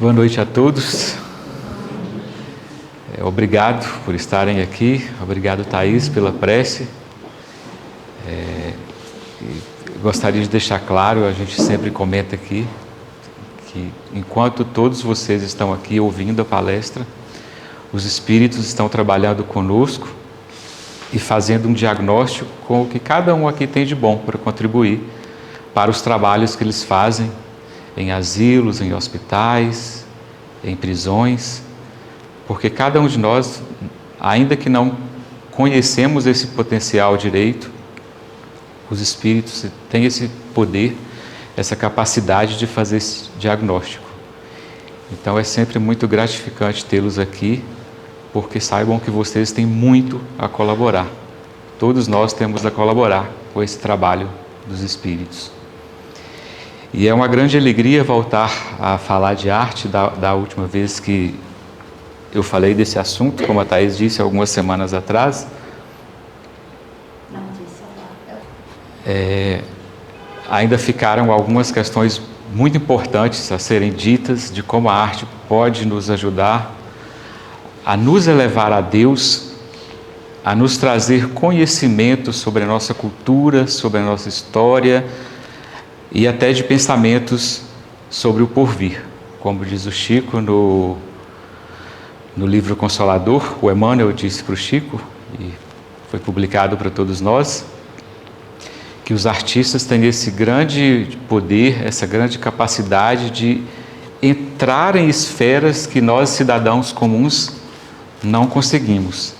Boa noite a todos. Obrigado por estarem aqui. Obrigado, Thaís, pela prece. Gostaria de deixar claro, a gente sempre comenta aqui, que enquanto todos vocês estão aqui ouvindo a palestra, os espíritos estão trabalhando conosco e fazendo um diagnóstico com o que cada um aqui tem de bom para contribuir para os trabalhos que eles fazem em asilos, em hospitais, em prisões, porque cada um de nós, ainda que não conhecemos esse potencial direito, os espíritos têm esse poder, essa capacidade de fazer esse diagnóstico. Então é sempre muito gratificante tê-los aqui, porque saibam que vocês têm muito a colaborar. Todos nós temos a colaborar com esse trabalho dos espíritos. E é uma grande alegria voltar a falar de arte da última vez que eu falei desse assunto, como a Thaís disse algumas semanas atrás. Ainda ficaram algumas questões muito importantes a serem ditas de como a arte pode nos ajudar a nos elevar a Deus, a nos trazer conhecimento sobre a nossa cultura, sobre a nossa história e até de pensamentos sobre o porvir. Como diz o Chico no livro Consolador, o Emmanuel disse para o Chico, e foi publicado para todos nós, que os artistas têm esse grande poder, essa grande capacidade de entrar em esferas que nós, cidadãos comuns, não conseguimos.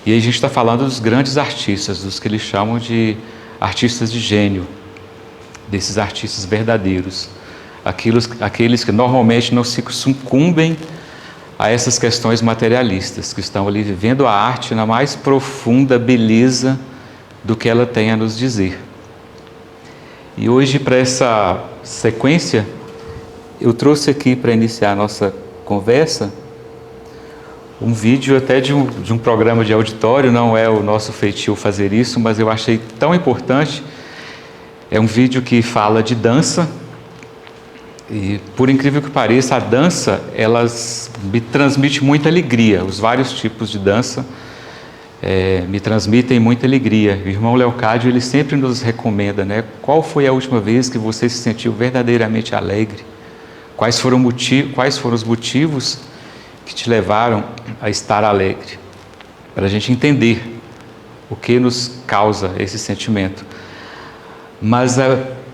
E aí a gente está falando dos grandes artistas, dos que eles chamam de artistas de gênio, desses artistas verdadeiros, aqueles que normalmente não se sucumbem a essas questões materialistas, que estão ali vivendo a arte na mais profunda beleza do que ela tem a nos dizer. E hoje, para essa sequência, eu trouxe aqui para iniciar a nossa conversa um vídeo até de um programa de auditório. Não é o nosso feitio fazer isso, mas eu achei tão importante. É um vídeo que fala de dança e, por incrível que pareça, a dança, ela me transmite muita alegria. Os vários tipos de dança me transmitem muita alegria. O irmão Leocádio, ele sempre nos recomenda, né? Qual foi a última vez que você se sentiu verdadeiramente alegre? Quais foram os motivos que te levaram a estar alegre? Para a gente entender o que nos causa esse sentimento. Mas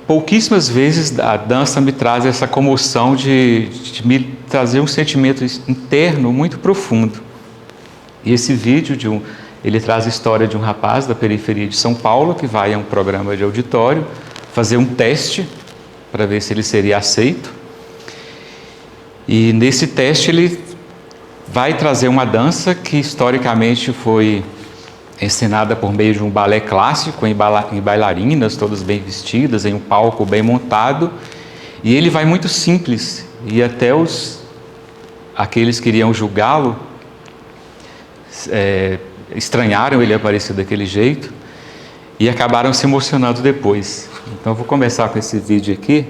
pouquíssimas vezes a dança me traz essa comoção de me trazer um sentimento interno muito profundo. E esse vídeo ele traz a história de um rapaz da periferia de São Paulo que vai a um programa de auditório fazer um teste para ver se ele seria aceito. E nesse teste ele vai trazer uma dança que historicamente foi ensinada por meio de um balé clássico, em bailarinas, todas bem vestidas, em um palco bem montado, e ele vai muito simples, e até aqueles que iriam julgá-lo estranharam ele aparecer daquele jeito, e acabaram se emocionando depois. Então eu vou começar com esse vídeo aqui,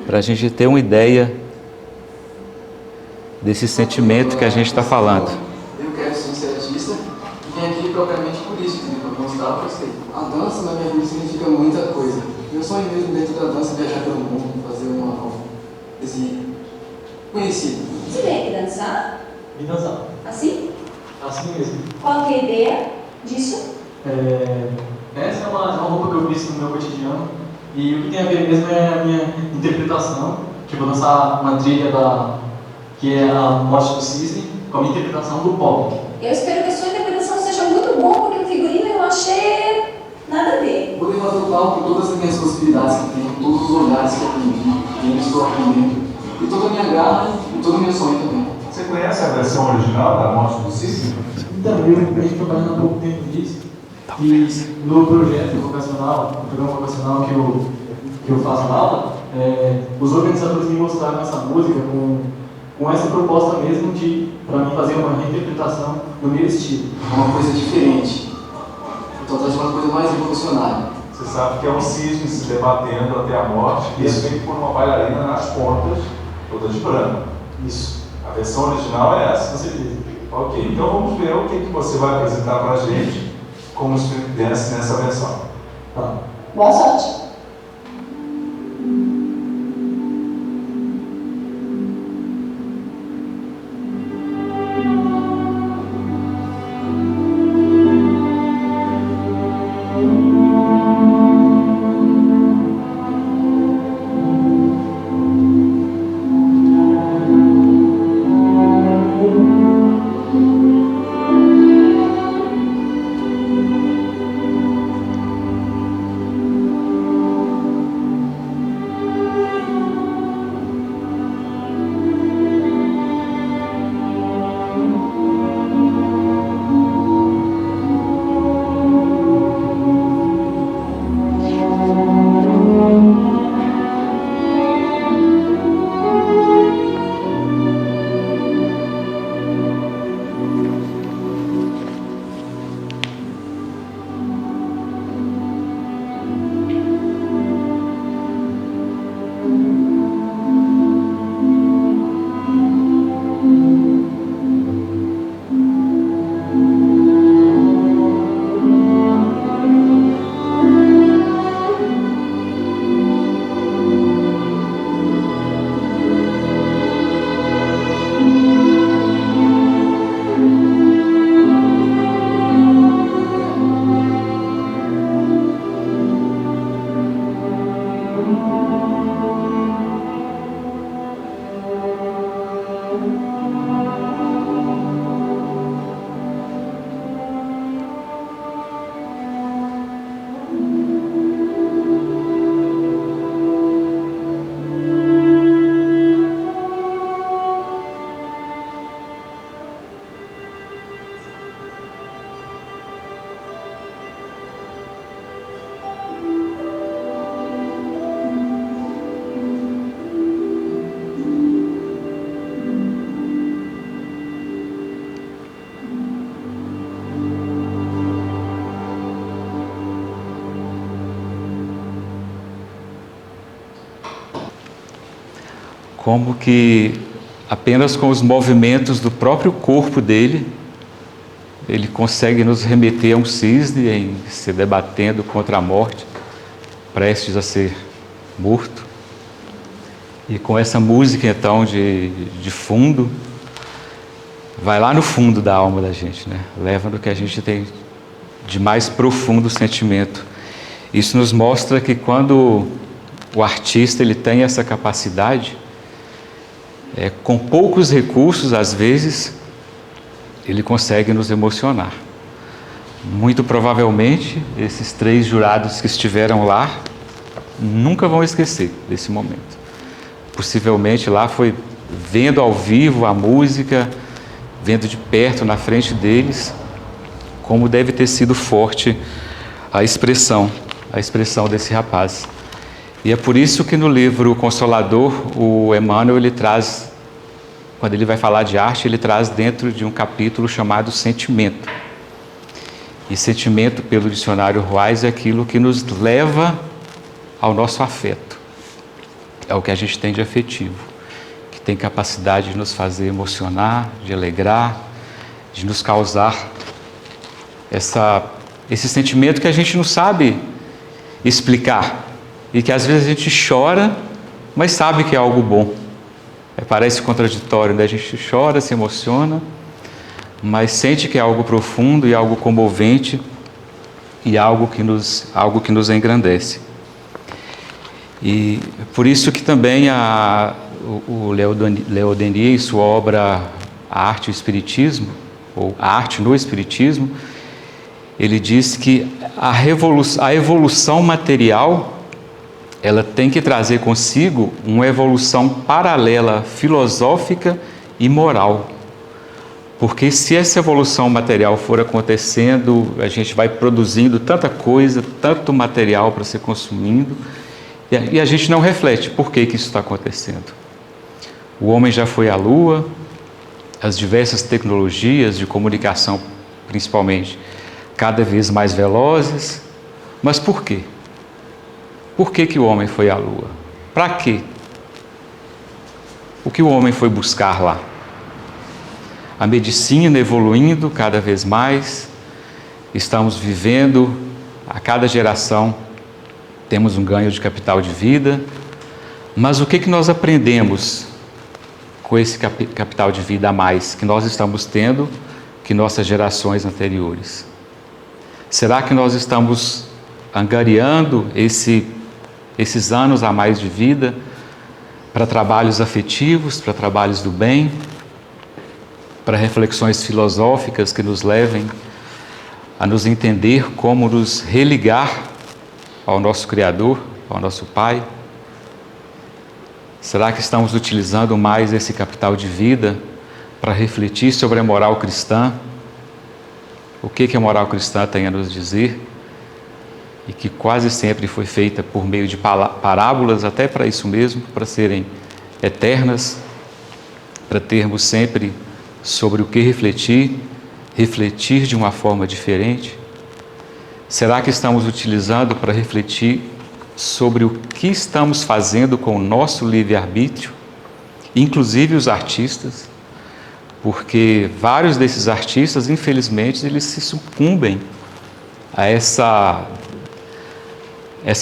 para a gente ter uma ideia desse sentimento que a gente está falando. Eu quero ser artista e vim aqui propriamente por isso, para mostrar para você. A dança na minha vida significa muita coisa. Meu sonho mesmo dentro da dança é viajar pelo mundo, fazer esse conhecido. Você vem aqui dançar? Vim dançar. Assim? Assim mesmo. Qual que é a ideia disso? Essa é uma roupa que eu visto no meu cotidiano. E o que tem a ver mesmo é a minha interpretação. Que eu vou dançar uma trilha que é a Morte do Cisne, com a minha interpretação do pop. Eu espero que a sua interpretação seja muito boa, porque o figurino eu achei nada a ver. Vou levar do palco todas as minhas possibilidades que tenho, todos os olhares que eu aprendi, que eu estou aprendendo, e toda a minha garra e todo o meu sonho também. Você conhece a versão original da Morte do Cisne? Então, eu estou trabalhando há pouco tempo nisso. E no projeto vocacional, no programa vocacional que eu faço na aula, os organizadores me mostraram essa música com essa proposta mesmo para mim fazer uma reinterpretação do meu estilo. É uma coisa diferente. Então traz uma coisa mais revolucionária. Você sabe que é um cisne se debatendo até a morte, e é feito por uma bailarina nas pontas, toda de branco. Isso, A versão original é com essa. certeza. Ok, então vamos ver o que você vai apresentar para a gente como Spirit Dance nessa versão. Tá. Boa sorte. Como que apenas com os movimentos do próprio corpo dele, ele consegue nos remeter a um cisne em se debatendo contra a morte, prestes a ser morto. E com essa música então de fundo, vai lá no fundo da alma da gente, né? Leva no que a gente tem de mais profundo sentimento. Isso nos mostra que quando o artista ele tem essa capacidade, com poucos recursos, às vezes, ele consegue nos emocionar. Muito provavelmente, esses 3 jurados que estiveram lá nunca vão esquecer desse momento. Possivelmente lá foi vendo ao vivo a música, vendo de perto na frente deles, como deve ter sido forte a expressão desse rapaz. E é por isso que no livro Consolador, o Emmanuel, ele traz, quando ele vai falar de arte, ele traz dentro de um capítulo chamado Sentimento. E sentimento, pelo dicionário Ruais, é aquilo que nos leva ao nosso afeto. É o que a gente tem de afetivo, que tem capacidade de nos fazer emocionar, de alegrar, de nos causar esse sentimento que a gente não sabe explicar. E que às vezes a gente chora, mas sabe que é algo bom. Parece contraditório, né? A gente chora, se emociona, mas sente que é algo profundo e algo comovente e algo que nos engrandece. E por isso que também o Léo Denis, em sua obra A Arte e o Espiritismo, ou A Arte no Espiritismo, ele diz que a evolução material ela tem que trazer consigo uma evolução paralela, filosófica e moral. Porque se essa evolução material for acontecendo, a gente vai produzindo tanta coisa, tanto material para ser consumindo, e a gente não reflete por que isso está acontecendo. O homem já foi à Lua, as diversas tecnologias de comunicação, principalmente, cada vez mais velozes, mas por quê? Por que o homem foi à Lua? Para quê? O que o homem foi buscar lá? A medicina evoluindo cada vez mais, estamos vivendo, a cada geração temos um ganho de capital de vida, mas o que nós aprendemos com esse capital de vida a mais que nós estamos tendo que nossas gerações anteriores? Será que nós estamos angariando esses anos a mais de vida para trabalhos afetivos, para trabalhos do bem, para reflexões filosóficas que nos levem a nos entender como nos religar ao nosso Criador, ao nosso Pai? Será que estamos utilizando mais esse capital de vida para refletir sobre a moral cristã? O que a moral cristã tem a nos dizer? E que quase sempre foi feita por meio de parábolas, até para isso mesmo, para serem eternas, para termos sempre sobre o que refletir de uma forma diferente. Será que estamos utilizando para refletir sobre o que estamos fazendo com o nosso livre-arbítrio, inclusive os artistas? Porque vários desses artistas, infelizmente, eles se sucumbem a essa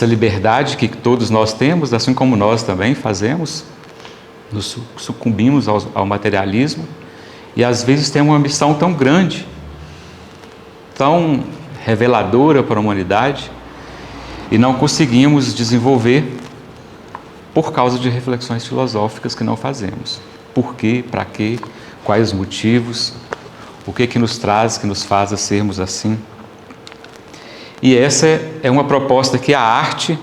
liberdade que todos nós temos, assim como nós também fazemos, nos sucumbimos ao materialismo e às vezes temos uma missão tão grande, tão reveladora para a humanidade e não conseguimos desenvolver por causa de reflexões filosóficas que não fazemos. Por quê? Para quê? Quais os motivos? O que nos traz, que nos faz a sermos assim? E essa é uma proposta que a arte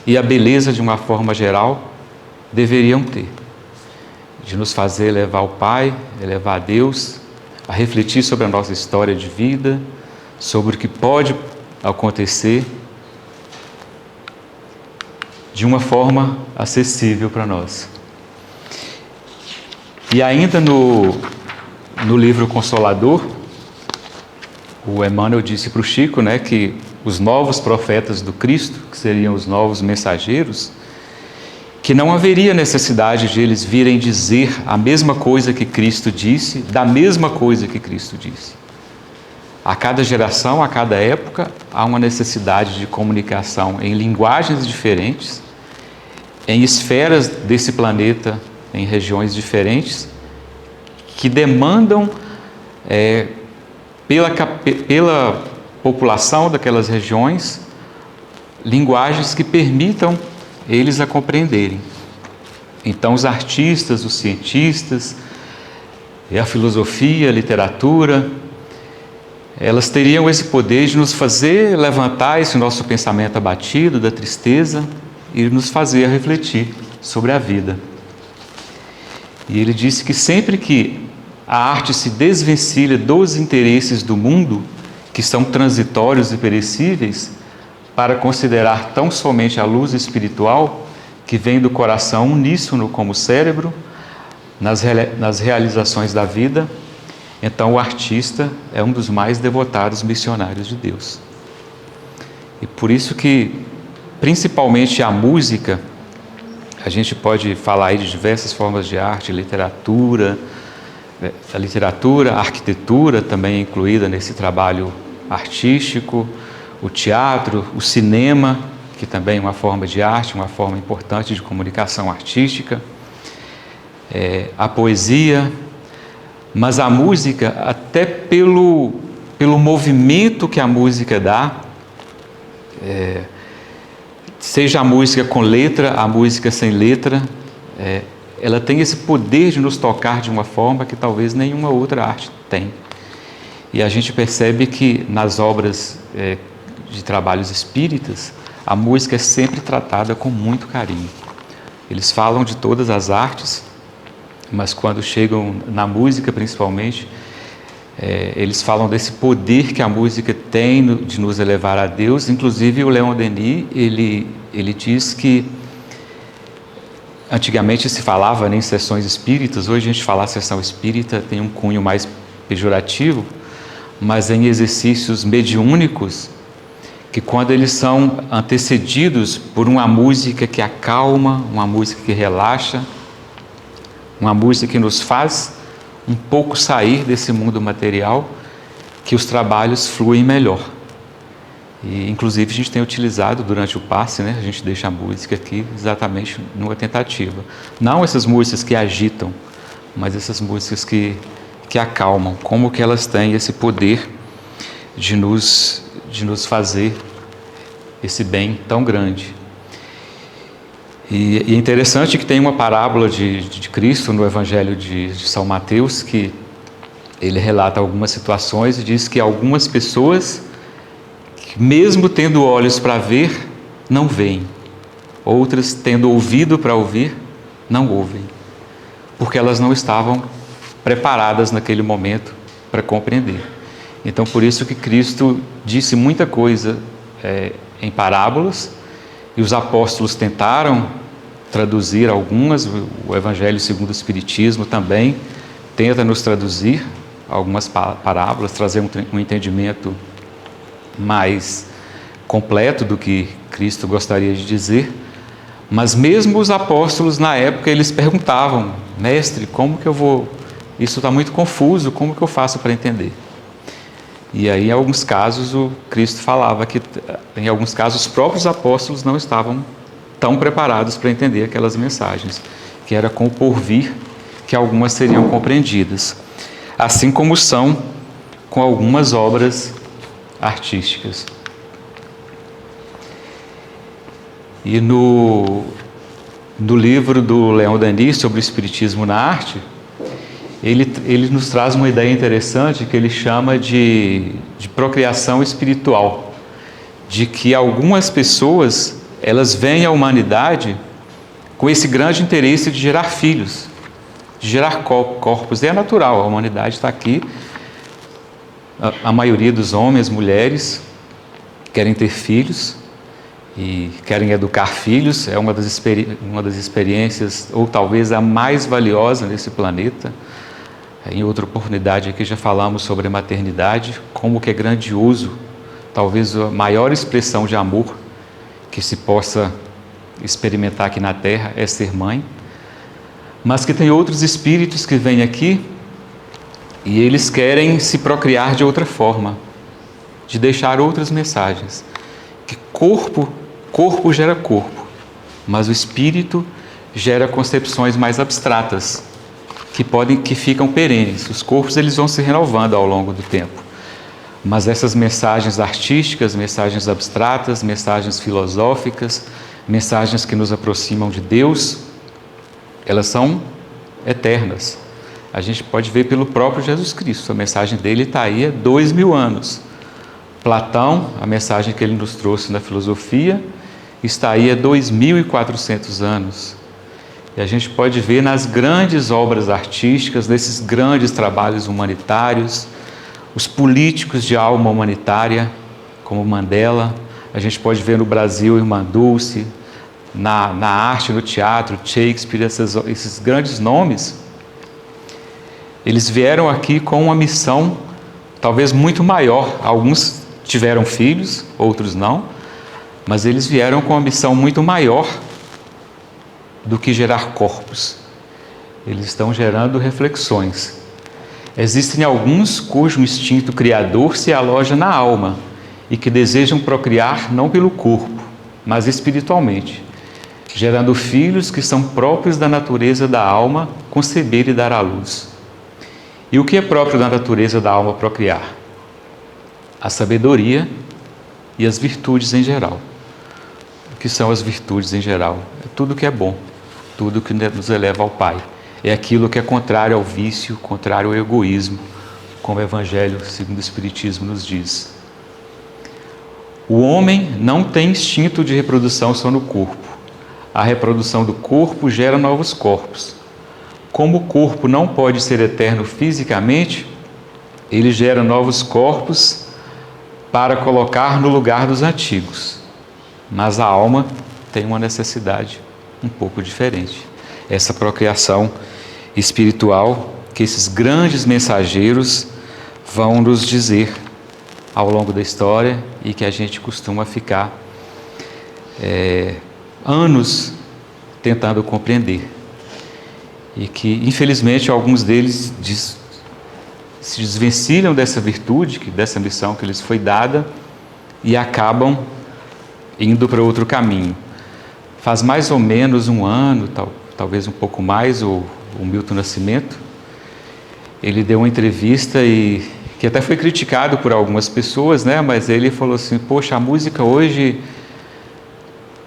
e a beleza, de uma forma geral, deveriam ter. De nos fazer elevar ao Pai, elevar a Deus, a refletir sobre a nossa história de vida, sobre o que pode acontecer, de uma forma acessível para nós. E ainda no livro Consolador, o Emmanuel disse para o Chico, que os novos profetas do Cristo, que seriam os novos mensageiros, que não haveria necessidade de eles virem dizer a mesma coisa que Cristo disse, da mesma coisa que Cristo disse. A cada geração, a cada época, há uma necessidade de comunicação em linguagens diferentes, em esferas desse planeta, em regiões diferentes, que demandam, pela população daquelas regiões, linguagens que permitam eles a compreenderem. Então, os artistas, os cientistas, a filosofia, a literatura, elas teriam esse poder de nos fazer levantar esse nosso pensamento abatido da tristeza e nos fazer refletir sobre a vida. E ele disse que sempre que a arte se desvencilha dos interesses do mundo, que são transitórios e perecíveis, para considerar tão somente a luz espiritual, que vem do coração uníssono como cérebro, nas realizações da vida, então o artista é um dos mais devotados missionários de Deus. E por isso que, principalmente a música, a gente pode falar aí de diversas formas de arte, literatura, a arquitetura também é incluída nesse trabalho artístico, o teatro, o cinema, que também é uma forma de arte, uma forma importante de comunicação artística, a poesia, mas a música, até pelo movimento que a música dá, seja a música com letra, a música sem letra, ela tem esse poder de nos tocar de uma forma que talvez nenhuma outra arte tem. E a gente percebe que nas obras de trabalhos espíritas, a música é sempre tratada com muito carinho. Eles falam de todas as artes, mas quando chegam na música principalmente, eles falam desse poder que a música tem de nos elevar a Deus. Inclusive o Leon Denis, ele diz que antigamente se falava em sessões espíritas, hoje a gente falar sessão espírita tem um cunho mais pejorativo, mas em exercícios mediúnicos, que quando eles são antecedidos por uma música que acalma, uma música que relaxa, Uma música que nos faz um pouco sair desse mundo material, que os trabalhos fluem melhor. E, inclusive, a gente tem utilizado durante o passe, né? A gente deixa a música aqui exatamente numa tentativa. Não essas músicas que agitam, mas essas músicas que acalmam. Como que elas têm esse poder de nos fazer esse bem tão grande. E é interessante que tem uma parábola de Cristo no Evangelho de São Mateus, que ele relata algumas situações e diz que algumas pessoas, mesmo tendo olhos para ver, não veem. Outras, tendo ouvido para ouvir, não ouvem. Porque elas não estavam preparadas naquele momento para compreender. Então, por isso que Cristo disse muita coisa em parábolas, e os apóstolos tentaram traduzir algumas. O Evangelho segundo o Espiritismo também tenta nos traduzir algumas parábolas, trazer um entendimento mais completo do que Cristo gostaria de dizer. Mas mesmo os apóstolos na época, eles perguntavam: mestre, como que eu vou... Isso está muito confuso, como que eu faço para entender? E aí, em alguns casos, o Cristo falava que, em alguns casos, os próprios apóstolos não estavam tão preparados para entender aquelas mensagens, que era com o porvir que algumas seriam compreendidas, assim como são com algumas obras artísticas. E no livro do Leon Denis sobre o Espiritismo na arte, ele nos traz uma ideia interessante que ele chama de procriação espiritual, de que algumas pessoas, elas veem a humanidade com esse grande interesse de gerar filhos, de gerar corpos. É natural, a humanidade está aqui, a maioria dos homens, mulheres, querem ter filhos e querem educar filhos. É uma das experiências, ou talvez a mais valiosa nesse planeta. Em outra oportunidade aqui já falamos sobre a maternidade, como que é grandioso, talvez a maior expressão de amor que se possa experimentar aqui na Terra é ser mãe. Mas que tem outros espíritos que vêm aqui e eles querem se procriar de outra forma, de deixar outras mensagens. Que corpo gera corpo, mas o espírito gera concepções mais abstratas, que ficam perenes. Os corpos, eles vão se renovando ao longo do tempo. Mas essas mensagens artísticas, mensagens abstratas, mensagens filosóficas, mensagens que nos aproximam de Deus, elas são eternas. A gente pode ver pelo próprio Jesus Cristo. A mensagem dele está aí há 2000 anos. Platão, a mensagem que ele nos trouxe na filosofia, está aí há 2400 anos. E a gente pode ver nas grandes obras artísticas, nesses grandes trabalhos humanitários, os políticos de alma humanitária, como Mandela. A gente pode ver no Brasil Irmã Dulce, na arte, no teatro, Shakespeare, esses grandes nomes. Eles vieram aqui com uma missão talvez muito maior. Alguns tiveram filhos, outros não, mas eles vieram com uma missão muito maior do que gerar corpos. Eles estão gerando reflexões. Existem alguns cujo instinto criador se aloja na alma e que desejam procriar não pelo corpo, mas espiritualmente, gerando filhos que são próprios da natureza da alma conceber e dar à luz. E o que é próprio da natureza da alma procriar? A sabedoria e as virtudes em geral. O que são as virtudes em geral? É tudo que é bom, tudo que nos eleva ao Pai. É aquilo que é contrário ao vício, contrário ao egoísmo, como o Evangelho segundo o Espiritismo nos diz. O homem não tem instinto de reprodução só no corpo. A reprodução do corpo gera novos corpos. Como o corpo não pode ser eterno fisicamente, ele gera novos corpos para colocar no lugar dos antigos. Mas a alma tem uma necessidade um pouco diferente. Essa procriação espiritual que esses grandes mensageiros vão nos dizer ao longo da história e que a gente costuma ficar anos tentando compreender. e que, infelizmente, alguns deles se desvencilham dessa virtude, dessa missão que lhes foi dada, e acabam indo para outro caminho. Faz mais ou menos um ano, talvez um pouco mais, o Milton Nascimento, ele deu uma entrevista que até foi criticado por algumas pessoas, né? Mas ele falou assim: poxa, a música hoje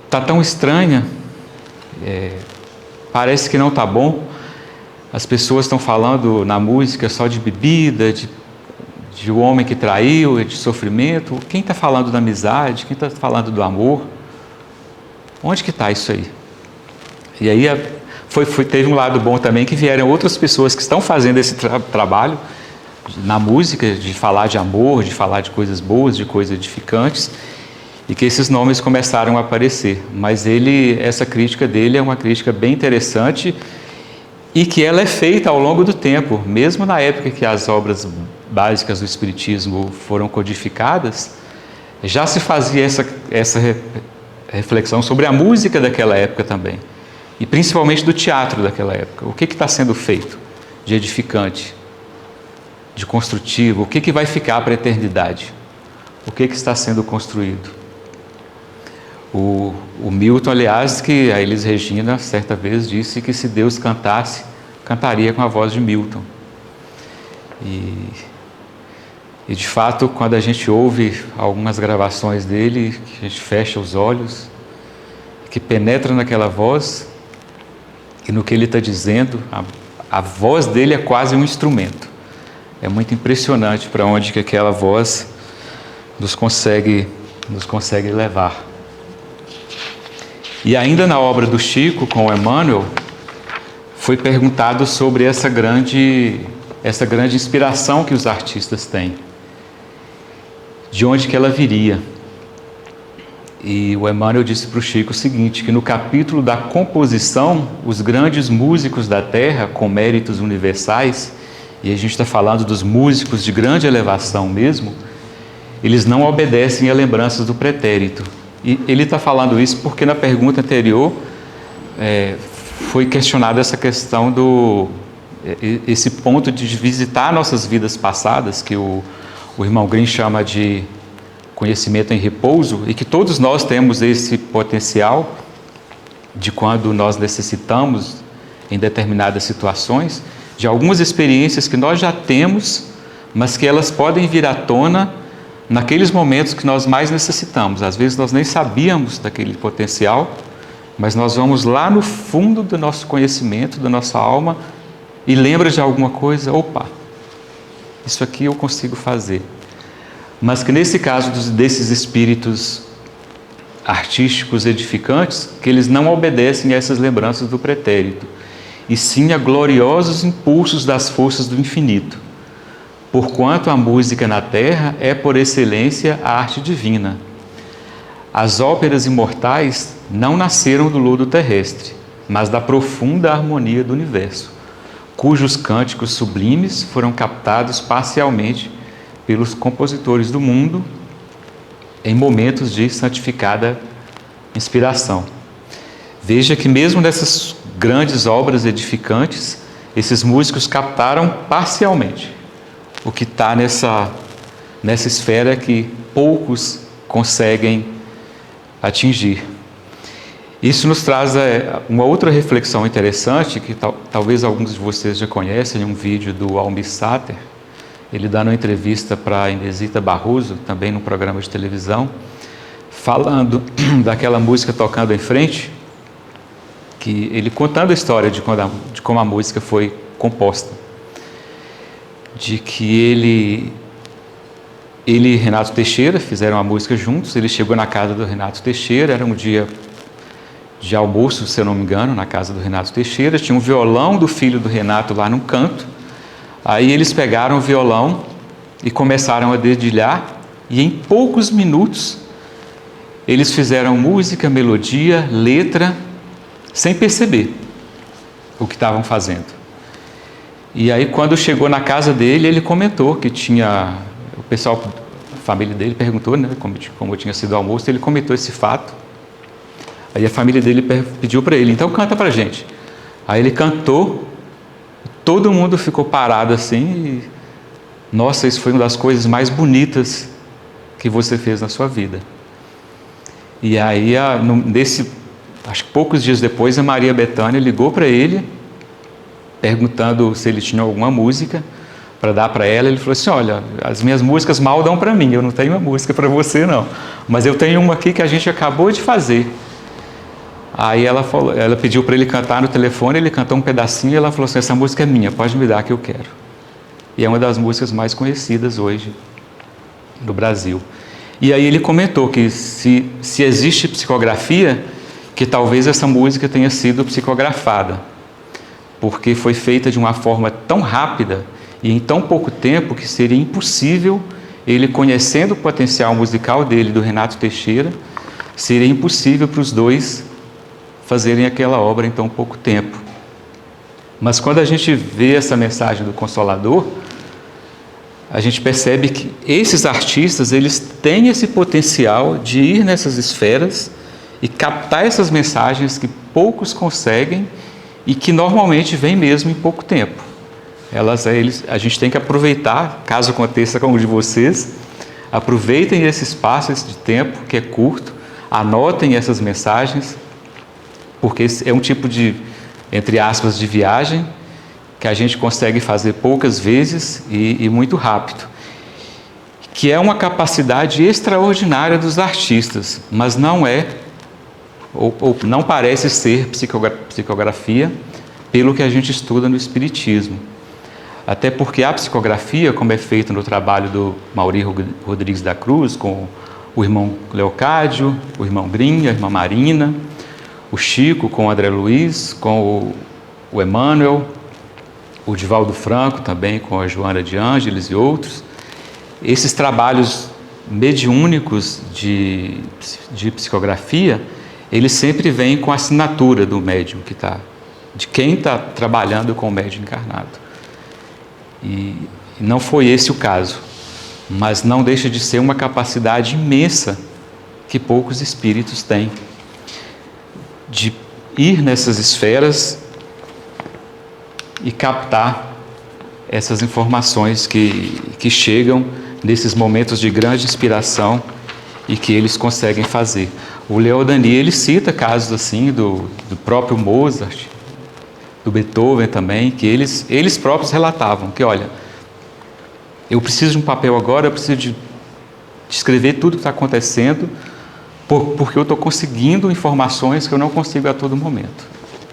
está tão estranha, parece que não está bom. As pessoas estão falando na música só de bebida, de um homem que traiu, de sofrimento. Quem está falando da amizade? Quem está falando do amor? Onde que está isso aí? E aí teve um lado bom também, que vieram outras pessoas que estão fazendo esse trabalho na música, de falar de amor, de falar de coisas boas, de coisas edificantes, e que esses nomes começaram a aparecer. Mas essa crítica dele é uma crítica bem interessante, e que ela é feita ao longo do tempo, mesmo na época que as obras básicas do Espiritismo foram codificadas, já se fazia essa reflexão sobre a música daquela época também, e principalmente do teatro daquela época. O que está sendo feito de edificante, de construtivo? O que vai ficar para a eternidade? O que está sendo construído? O Milton, aliás, que a Elis Regina certa vez disse que se Deus cantasse, cantaria com a voz de Milton. E de fato, quando a gente ouve algumas gravações dele, que a gente fecha os olhos, que penetra naquela voz e no que ele está dizendo, a voz dele é quase um instrumento. É muito impressionante para onde que aquela voz nos consegue levar. E ainda na obra do Chico, com o Emmanuel, foi perguntado sobre essa grande inspiração que os artistas têm. De onde que ela viria? E o Emmanuel disse para o Chico o seguinte, que no capítulo da composição, os grandes músicos da Terra, com méritos universais, e a gente está falando dos músicos de grande elevação mesmo, eles não obedecem a lembranças do pretérito. E ele está falando isso porque na pergunta anterior foi questionada essa questão esse ponto de visitar nossas vidas passadas, que o irmão Grimm chama de conhecimento em repouso, e que todos nós temos esse potencial de, quando nós necessitamos em determinadas situações, de algumas experiências que nós já temos, mas que elas podem vir à tona naqueles momentos que nós mais necessitamos. Às vezes nós nem sabíamos daquele potencial, mas nós vamos lá no fundo do nosso conhecimento, da nossa alma, e lembra de alguma coisa, opa, isso aqui eu consigo fazer. Mas que nesse caso desses espíritos artísticos edificantes, que eles não obedecem a essas lembranças do pretérito, e sim a gloriosos impulsos das forças do infinito. Porquanto a música na terra é, por excelência, a arte divina. As óperas imortais não nasceram do lodo terrestre, mas da profunda harmonia do universo, cujos cânticos sublimes foram captados parcialmente pelos compositores do mundo em momentos de santificada inspiração. Veja que mesmo nessas grandes obras edificantes, esses músicos captaram parcialmente o que está nessa esfera que poucos conseguem atingir. Isso nos traz uma outra reflexão interessante, que talvez alguns de vocês já conhecem, um vídeo do Almir Sater. Ele dá uma entrevista para a Inesita Barroso, também num programa de televisão, falando daquela música Tocando em Frente, que ele contando a história de como a música foi composta. De que ele e Renato Teixeira fizeram a música juntos. Ele chegou na casa do Renato Teixeira, era um dia de almoço, se eu não me engano, na casa do Renato Teixeira, tinha um violão do filho do Renato lá num canto. Aí eles pegaram o violão e começaram a dedilhar, e em poucos minutos eles fizeram música, melodia, letra, sem perceber o que estavam fazendo. E aí, quando chegou na casa dele, ele comentou que tinha... O pessoal, a família dele perguntou, né, como tinha sido o almoço, ele comentou esse fato. Aí a família dele pediu para ele, então canta para a gente. Aí ele cantou, todo mundo ficou parado assim e, nossa, isso foi uma das coisas mais bonitas que você fez na sua vida. E aí, acho que poucos dias depois, a Maria Bethânia ligou para ele, perguntando se ele tinha alguma música para dar para ela. Ele falou assim: olha, as minhas músicas mal dão para mim, eu não tenho uma música para você não, mas eu tenho uma aqui que a gente acabou de fazer. Aí ela pediu para ele cantar no telefone, ele cantou um pedacinho e ela falou assim: essa música é minha, pode me dar que eu quero. E é uma das músicas mais conhecidas hoje no Brasil. E aí ele comentou que se existe psicografia, que talvez essa música tenha sido psicografada, porque foi feita de uma forma tão rápida e em tão pouco tempo que seria impossível, ele conhecendo o potencial musical dele, do Renato Teixeira, seria impossível para os dois fazerem aquela obra em tão pouco tempo. Mas quando a gente vê essa mensagem do Consolador, a gente percebe que esses artistas, eles têm esse potencial de ir nessas esferas e captar essas mensagens que poucos conseguem e que normalmente vêm mesmo em pouco tempo. A gente tem que aproveitar, caso aconteça como o de vocês, aproveitem esse espaço, esse tempo que é curto, anotem essas mensagens, porque é um tipo de, entre aspas, de viagem que a gente consegue fazer poucas vezes e muito rápido, que é uma capacidade extraordinária dos artistas, mas não é, ou não parece ser psicografia, pelo que a gente estuda no Espiritismo. Até porque a psicografia, como é feita no trabalho do Mauri Rodrigues da Cruz, com o irmão Leocádio, o irmão Grim, a irmã Marina, o Chico com o André Luiz, com o Emmanuel, o Divaldo Franco também com a Joana de Ângeles e outros. Esses trabalhos mediúnicos de psicografia, eles sempre vêm com a assinatura do médium de quem está trabalhando com o médium encarnado. E não foi esse o caso, mas não deixa de ser uma capacidade imensa que poucos espíritos têm de ir nessas esferas e captar essas informações que chegam nesses momentos de grande inspiração e que eles conseguem fazer. O Léo Dani, ele cita casos assim do próprio Mozart, do Beethoven também, que eles próprios relatavam que, olha, eu preciso de um papel agora, eu preciso de escrever tudo que está acontecendo, porque eu estou conseguindo informações que eu não consigo a todo momento.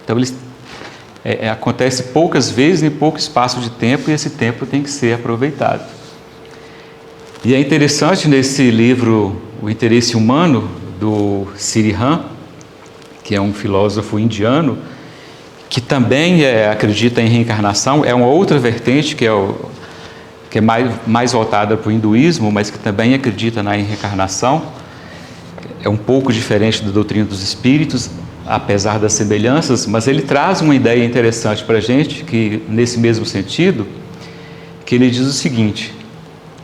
Então, acontece poucas vezes em pouco espaço de tempo e esse tempo tem que ser aproveitado. E é interessante nesse livro, O Interesse Humano, do Sirihan, que é um filósofo indiano, que também acredita em reencarnação, é uma outra vertente que é mais voltada para o hinduísmo, mas que também acredita na reencarnação. É um pouco diferente da doutrina dos espíritos, apesar das semelhanças, mas ele traz uma ideia interessante para a gente, que nesse mesmo sentido, que ele diz o seguinte: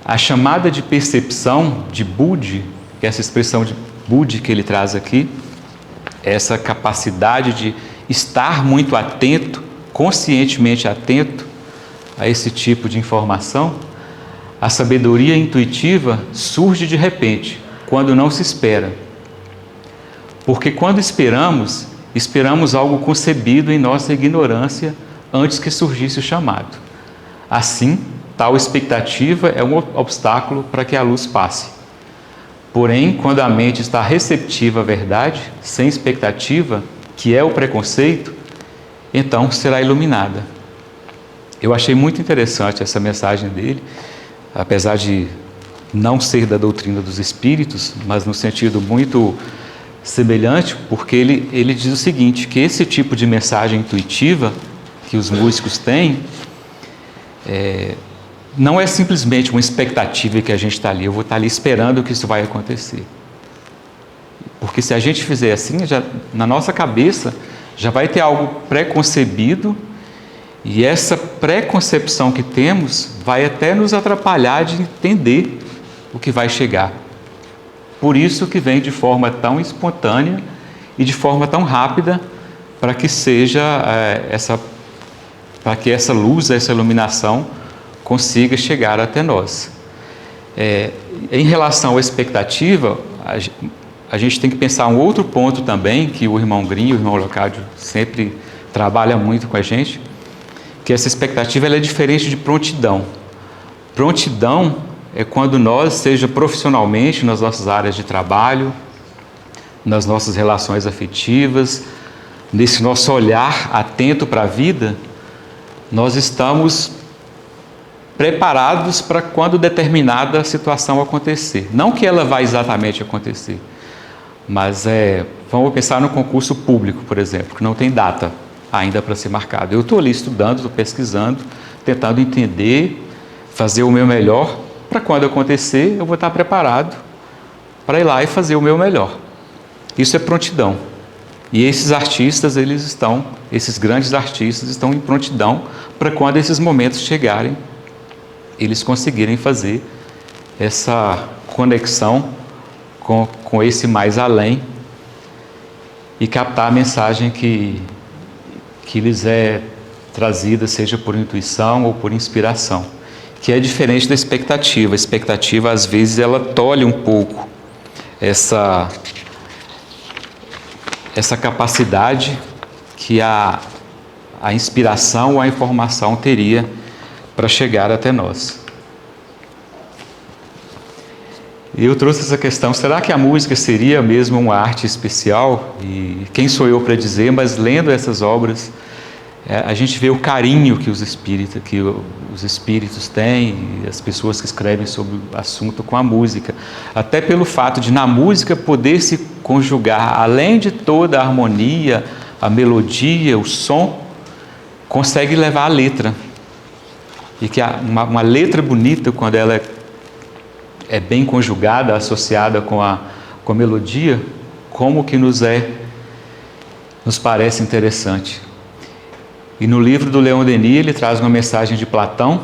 a chamada de percepção de Buddhi, que é essa expressão de Buddhi que ele traz aqui, essa capacidade de estar muito atento, conscientemente atento a esse tipo de informação, a sabedoria intuitiva surge de repente, quando não se espera. Porque quando esperamos algo concebido em nossa ignorância antes que surgisse o chamado. Assim, tal expectativa é um obstáculo para que a luz passe. Porém, quando a mente está receptiva à verdade, sem expectativa, que é o preconceito, então será iluminada. Eu achei muito interessante essa mensagem dele, apesar de não ser da doutrina dos espíritos, mas no sentido muito semelhante, porque ele diz o seguinte, que esse tipo de mensagem intuitiva que os músicos têm, não é simplesmente uma expectativa que a gente está ali, eu vou estar ali esperando que isso vai acontecer. Porque se a gente fizer assim, na nossa cabeça já vai ter algo pré-concebido, e essa pré-concepção que temos vai até nos atrapalhar de entender o que vai chegar. Por isso que vem de forma tão espontânea e de forma tão rápida, para que seja para que essa luz, essa iluminação consiga chegar até nós. Em relação à expectativa, a gente tem que pensar um outro ponto também, que o irmão Grinho, o irmão Leocádio sempre trabalha muito com a gente, que essa expectativa ela é diferente de prontidão. Prontidão é quando nós, seja profissionalmente, nas nossas áreas de trabalho, nas nossas relações afetivas, nesse nosso olhar atento para a vida, nós estamos preparados para quando determinada situação acontecer. Não que ela vai exatamente acontecer, mas vamos pensar no concurso público, por exemplo, que não tem data ainda para ser marcado. Eu estou ali estudando, estou pesquisando, tentando entender, fazer o meu melhor, para quando acontecer eu vou estar preparado para ir lá e fazer o meu melhor. Isso é prontidão. E esses artistas, esses grandes artistas estão em prontidão para quando esses momentos chegarem, eles conseguirem fazer essa conexão com esse mais além e captar a mensagem que lhes é trazida, seja por intuição ou por inspiração, que é diferente da expectativa. A expectativa, às vezes, ela tolhe um pouco essa capacidade que a inspiração ou a informação teria para chegar até nós. Eu trouxe essa questão, será que a música seria mesmo uma arte especial? E quem sou eu para dizer, mas lendo essas obras, a gente vê o carinho que os espíritos têm, e as pessoas que escrevem sobre o assunto com a música. Até pelo fato de, na música, poder se conjugar, além de toda a harmonia, a melodia, o som, consegue levar a letra. E que uma letra bonita, quando ela é bem conjugada, associada com a melodia, como que nos parece interessante. E no livro do Leon Denis, ele traz uma mensagem de Platão,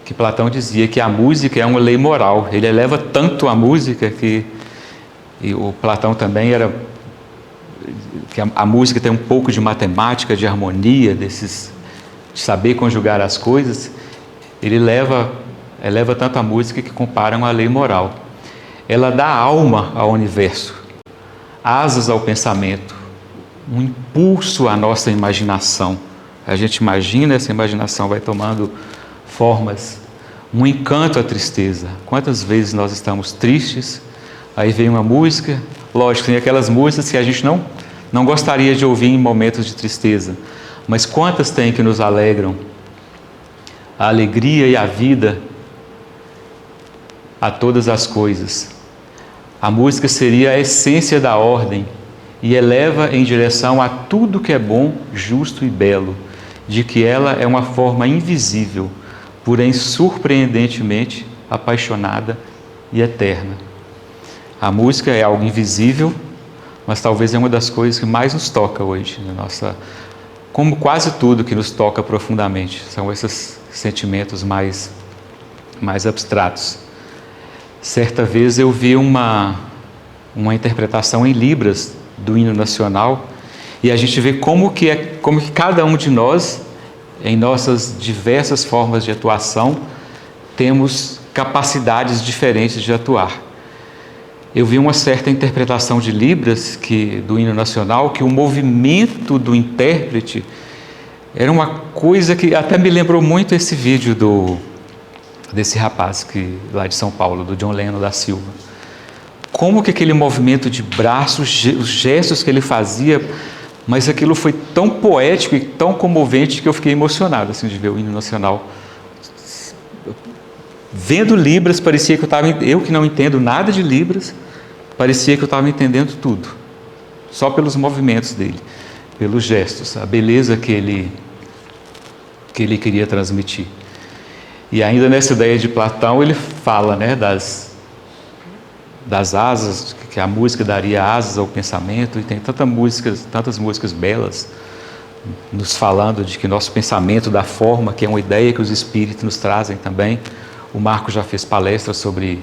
que Platão dizia que a música é uma lei moral. Ele eleva tanto a música e o Platão também que a música tem um pouco de matemática, de harmonia, de saber conjugar as coisas. Ele eleva tanto a música que comparam a lei moral. Ela dá alma ao universo, asas ao pensamento, um impulso à nossa imaginação. A gente imagina, essa imaginação vai tomando formas, um encanto à tristeza. Quantas vezes nós estamos tristes, aí vem uma música, lógico, tem aquelas músicas que a gente não gostaria de ouvir em momentos de tristeza, mas quantas tem que nos alegram? A alegria e a vida a todas as coisas. A música seria a essência da ordem e eleva em direção a tudo que é bom, justo e belo, de que ela é uma forma invisível, porém surpreendentemente apaixonada e eterna. A música é algo invisível, mas talvez é uma das coisas que mais nos toca hoje, como quase tudo que nos toca profundamente, são esses sentimentos mais abstratos. Certa vez eu vi uma interpretação em Libras do hino nacional, e a gente vê como que cada um de nós, em nossas diversas formas de atuação, temos capacidades diferentes de atuar. Eu vi uma certa interpretação de Libras, do hino nacional, que o movimento do intérprete era uma coisa que até me lembrou muito esse vídeo desse rapaz lá de São Paulo, do John Lennon da Silva. Como que aquele movimento de braços, os gestos que ele fazia, mas aquilo foi tão poético e tão comovente que eu fiquei emocionado assim, de ver o hino nacional. Vendo Libras, parecia que eu que não entendo nada de Libras, parecia que eu estava entendendo tudo, só pelos movimentos dele, pelos gestos, a beleza que ele queria transmitir. E ainda nessa ideia de Platão, ele fala, das asas, que a música daria asas ao pensamento, e tem tantas músicas belas, nos falando de que nosso pensamento dá forma, que é uma ideia que os espíritos nos trazem também. O Marco já fez palestras sobre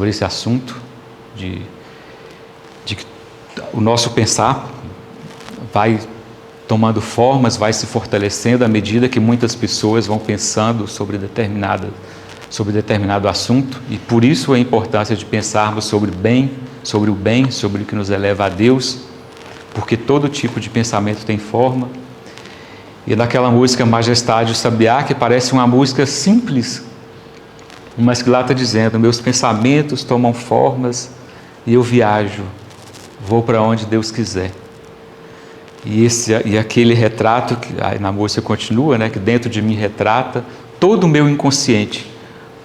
esse assunto, de que o nosso pensar vai tomando formas, vai se fortalecendo à medida que muitas pessoas vão pensando sobre determinado assunto, e por isso a importância de pensarmos sobre o bem, sobre o que nos eleva a Deus, porque todo tipo de pensamento tem forma. E naquela música Majestade o Sabiá, que parece uma música simples, mas que lá está dizendo: meus pensamentos tomam formas e eu viajo, vou para onde Deus quiser. E aquele retrato, que aí na música continua, né, que dentro de mim retrata todo o meu inconsciente,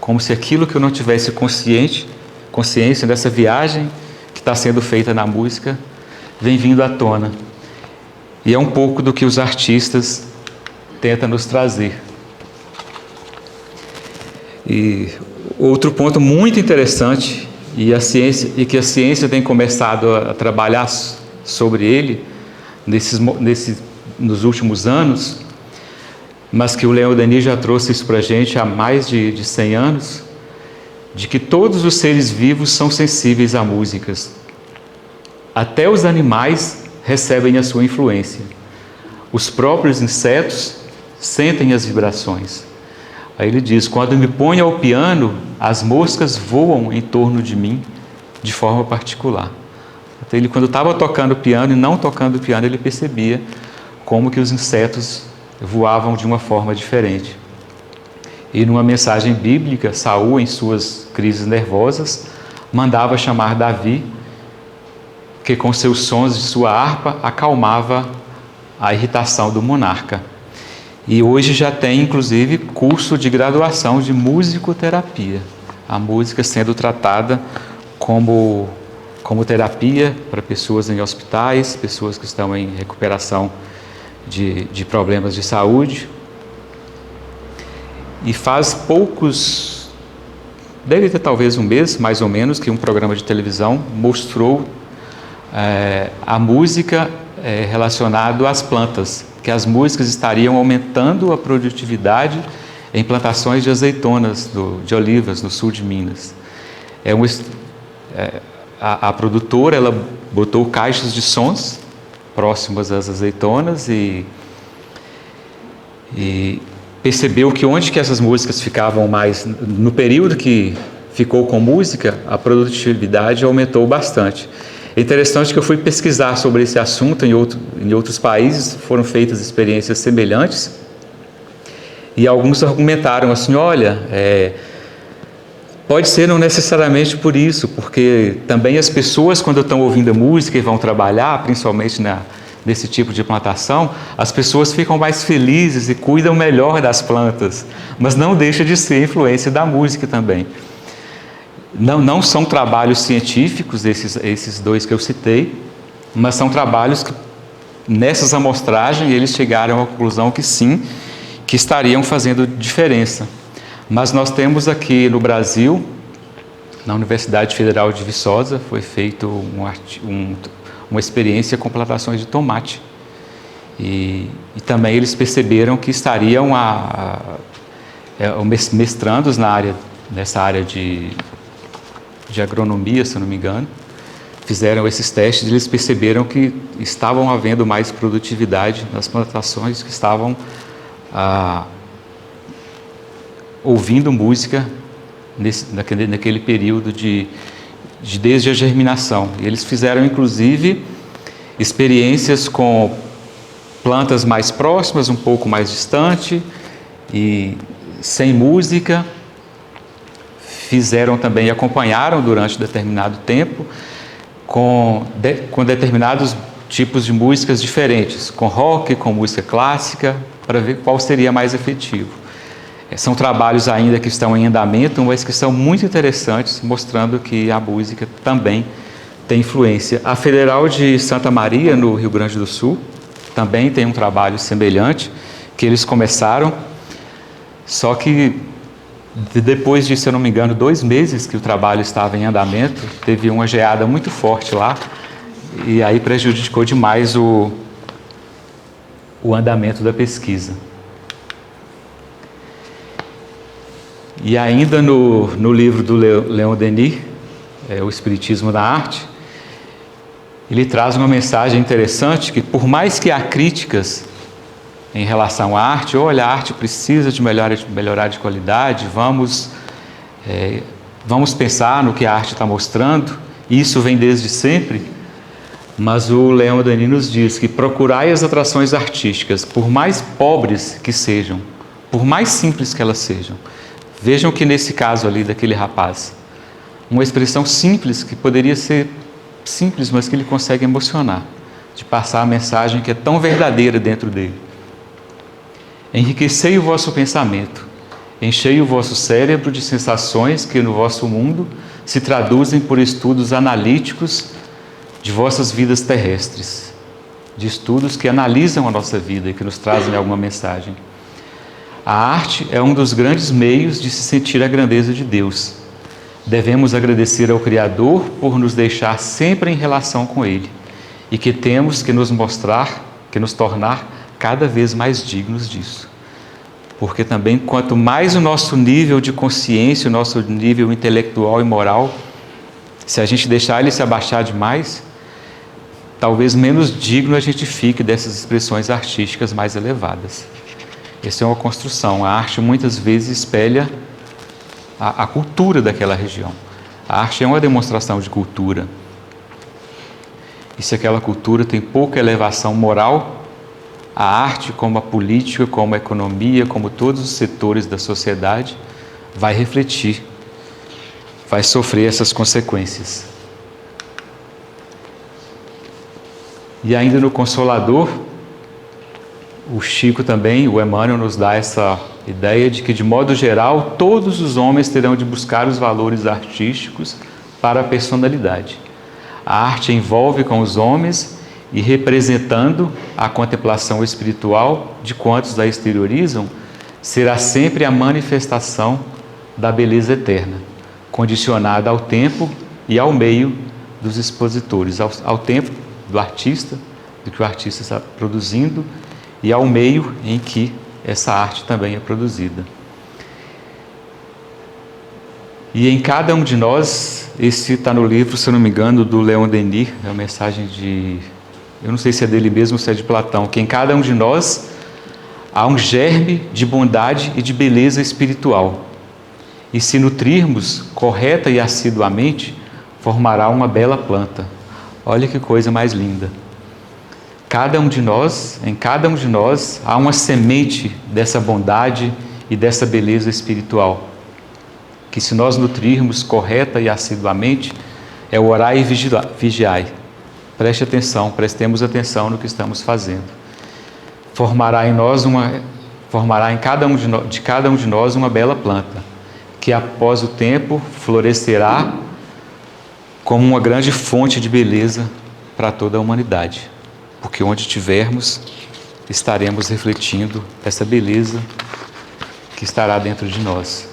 como se aquilo que eu não tivesse consciência dessa viagem que está sendo feita na música, vem vindo à tona. E é um pouco do que os artistas tentam nos trazer. E outro ponto muito interessante, e que a ciência tem começado a trabalhar sobre ele nos últimos anos, mas que o Leon Denis já trouxe isso para a gente há mais de 100 anos, de que todos os seres vivos são sensíveis a músicas. Até os animais recebem a sua influência. Os próprios insetos sentem as vibrações. Aí ele diz: quando me ponho ao piano, as moscas voam em torno de mim de forma particular. Então, ele, quando estava tocando piano e não tocando piano, ele percebia como que os insetos voavam de uma forma diferente. E numa mensagem bíblica, Saul, em suas crises nervosas, mandava chamar Davi, que com seus sons de sua harpa acalmava a irritação do monarca. E hoje já tem, inclusive, curso de graduação de musicoterapia. A música sendo tratada como terapia para pessoas em hospitais, pessoas que estão em recuperação de problemas de saúde. E faz deve ter talvez um mês, mais ou menos, que um programa de televisão mostrou a música relacionada às plantas, que as músicas estariam aumentando a produtividade em plantações de azeitonas, de olivas, no sul de Minas. A produtora, ela botou caixas de sons próximas às azeitonas e percebeu que onde que essas músicas ficavam mais, no período que ficou com música, a produtividade aumentou bastante. É interessante que eu fui pesquisar sobre esse assunto em outros países, foram feitas experiências semelhantes, e alguns argumentaram assim: olha, pode ser não necessariamente por isso, porque também as pessoas, quando estão ouvindo a música e vão trabalhar, principalmente nesse tipo de plantação, as pessoas ficam mais felizes e cuidam melhor das plantas, mas não deixa de ser influência da música também. Não são trabalhos científicos, esses dois que eu citei, mas são trabalhos que, nessas amostragens, eles chegaram à conclusão que sim, que estariam fazendo diferença. Mas nós temos aqui no Brasil, na Universidade Federal de Viçosa, foi feita uma experiência com plantações de tomate. E também eles perceberam que estariam mestrandos nessa área de agronomia, se eu não me engano, fizeram esses testes e eles perceberam que estavam havendo mais produtividade nas plantações que estavam ouvindo música naquele período desde a germinação. E eles fizeram, inclusive, experiências com plantas mais próximas, um pouco mais distante, e sem música. Fizeram também, acompanharam durante determinado tempo com determinados tipos de músicas diferentes, com rock, com música clássica, para ver qual seria mais efetivo. São trabalhos ainda que estão em andamento, mas que são muito interessantes, mostrando que a música também tem influência. A Federal de Santa Maria, no Rio Grande do Sul, também tem um trabalho semelhante, que eles começaram, só que depois de, se eu não me engano, 2 meses que o trabalho estava em andamento, teve uma geada muito forte lá, e aí prejudicou demais o andamento da pesquisa. E ainda no livro do Leon Denis, O Espiritismo na Arte, ele traz uma mensagem interessante que, por mais que há críticas em relação à arte, olha, a arte precisa de melhorar de qualidade, vamos pensar no que a arte está mostrando, isso vem desde sempre, mas o Leon Denis nos diz que procurai as atrações artísticas, por mais pobres que sejam, por mais simples que elas sejam. Vejam que nesse caso ali daquele rapaz, uma expressão simples, que poderia ser simples, mas que ele consegue emocionar, de passar a mensagem que é tão verdadeira dentro dele. Enriquecei o vosso pensamento, enchei o vosso cérebro de sensações que no vosso mundo se traduzem por estudos analíticos de vossas vidas terrestres, de estudos que analisam a nossa vida e que nos trazem alguma mensagem. A arte é um dos grandes meios de se sentir a grandeza de Deus. Devemos agradecer ao Criador por nos deixar sempre em relação com Ele e que temos que nos tornar cada vez mais dignos disso. Porque também, quanto mais o nosso nível de consciência, o nosso nível intelectual e moral, se a gente deixar ele se abaixar demais, talvez menos digno a gente fique dessas expressões artísticas mais elevadas. Essa é uma construção. A arte muitas vezes espelha a cultura daquela região. A arte é uma demonstração de cultura. E se aquela cultura tem pouca elevação moral, a arte, como a política, como a economia, como todos os setores da sociedade, vai refletir, vai sofrer essas consequências. E ainda no Consolador, o Chico também, o Emmanuel, nos dá essa ideia de que, de modo geral, todos os homens terão de buscar os valores artísticos para a personalidade. A arte envolve com os homens e, representando a contemplação espiritual de quantos a exteriorizam, será sempre a manifestação da beleza eterna, condicionada ao tempo e ao meio dos expositores, ao tempo do artista, do que o artista está produzindo, e ao meio em que essa arte também é produzida. E em cada um de nós, esse está no livro, se eu não me engano, do Leon Denis, é uma mensagem de... eu não sei se é dele mesmo ou se é de Platão, que em cada um de nós há um germe de bondade e de beleza espiritual. E se nutrirmos correta e assiduamente, formará uma bela planta. Olha que coisa mais linda. Em cada um de nós, há uma semente dessa bondade e dessa beleza espiritual, que se nós nutrirmos correta e assiduamente, é o orai e vigiai. Prestemos atenção no que estamos fazendo. Formará em cada um de nós uma bela planta, que após o tempo florescerá como uma grande fonte de beleza para toda a humanidade. Porque onde estivermos, estaremos refletindo essa beleza que estará dentro de nós.